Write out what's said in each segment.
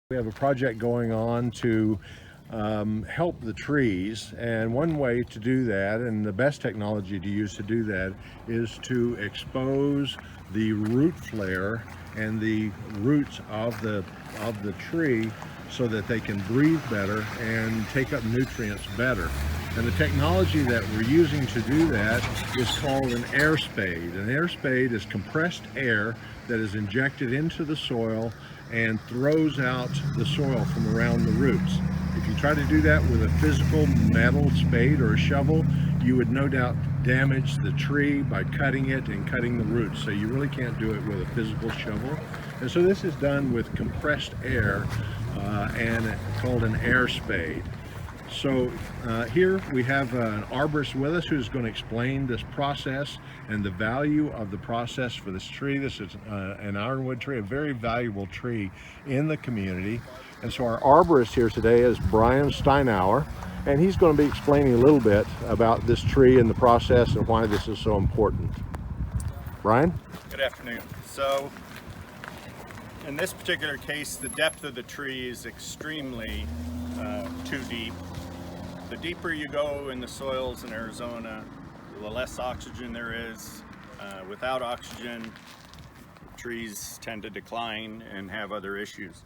We have a project going on to help the trees, and one way to do that, and the best technology to use to do that, is to expose the root flare and the roots of the tree so that they can breathe better and take up nutrients better. And the technology that we're using to do that is called an air spade. An air spade is compressed air that is injected into the soil and throws out the soil from around the roots. If you try to do that with a physical metal spade or a shovel, you would no doubt damage the tree by cutting it and cutting the roots. So you really can't do it with a physical shovel. And so this is done with compressed air and called an air spade. So here we have an arborist with us who's going to explain this process and the value of the process for this tree. This is an ironwood tree, a very valuable tree in the community. And so our arborist here today is Brian Steinauer, and he's going to be explaining a little bit about this tree and the process and why this is so important. Brian? Good afternoon. So in this particular case, the depth of the tree is extremely too deep. The deeper you go in the soils in Arizona, the less oxygen there is. Without oxygen, trees tend to decline and have other issues.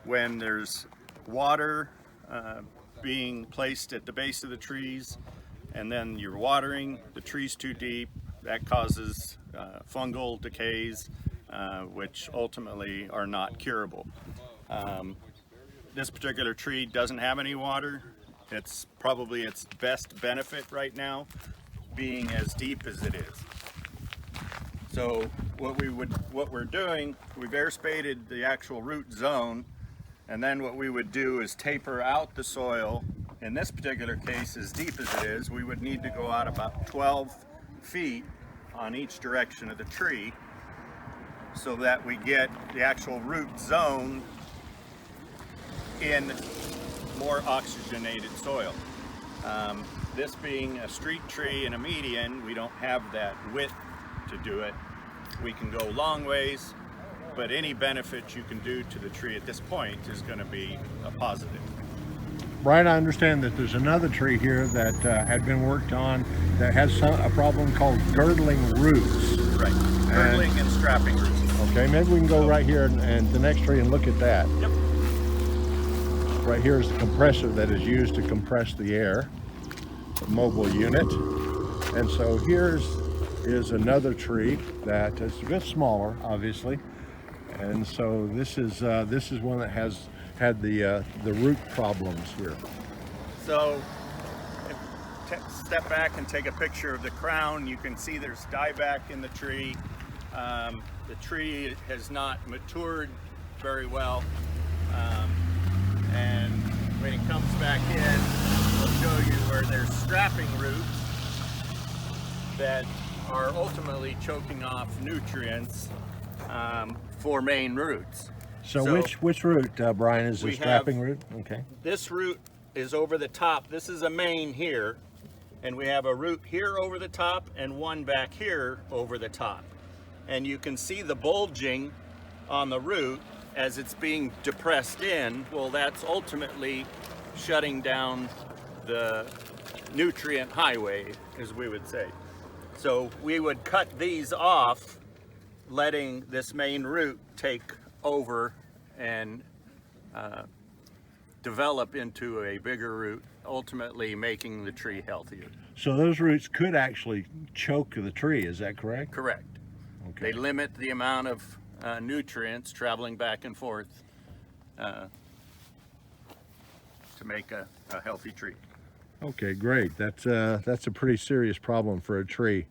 When there's water being placed at the base of the trees, and then you're watering the trees too deep, that causes fungal decays, which ultimately are not curable. This particular tree doesn't have any water. It's probably its best benefit right now, being as deep as it is. So what we're doing, we've air spaded the actual root zone, and then what we would do is taper out the soil. In this particular case, as deep as it is, we would need to go out about 12 feet on each direction of the tree so that we get the actual root zone in more oxygenated soil. This being a street tree and a median, we don't have that width to do it. We can go long ways, but any benefit you can do to the tree at this point is going to be a positive. Brian, I understand that there's another tree here that had been worked on that has a problem called girdling roots. Right, girdling and strapping roots. Okay, maybe we can go right here and the next tree and look at that. Yep. Right here is the compressor that is used to compress the air, the mobile unit. And so is another tree that is a bit smaller, obviously. And so this is one that has had the root problems here. So step back and take a picture of the crown. You can see there's dieback in the tree. The tree has not matured very well. And when it comes back in, we'll show you where there's strapping roots that are ultimately choking off nutrients for main roots. So which root, Brian, is the strapping root? Okay. This root is over the top. This is a main here, and we have a root here over the top and one back here over the top. And you can see the bulging on the root as it's being depressed in. Well, that's ultimately shutting down the nutrient highway, as we would say. So we would cut these off, letting this main root take over and develop into a bigger root, ultimately making the tree healthier. So those roots could actually choke the tree, is that correct? Correct. Okay. They limit the amount of nutrients traveling back and forth to make a healthy tree. Okay, great. That's a pretty serious problem for a tree,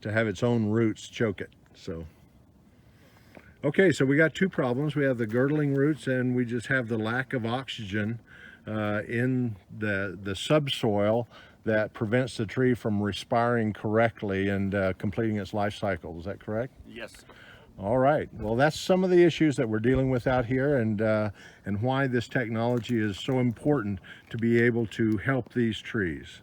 to have its own roots choke it. So, okay, so we got two problems. We have the girdling roots, and we just have the lack of oxygen in the subsoil that prevents the tree from respiring correctly and completing its life cycle. Is that correct? Yes. All right. Well, that's some of the issues that we're dealing with out here, and why this technology is so important to be able to help these trees.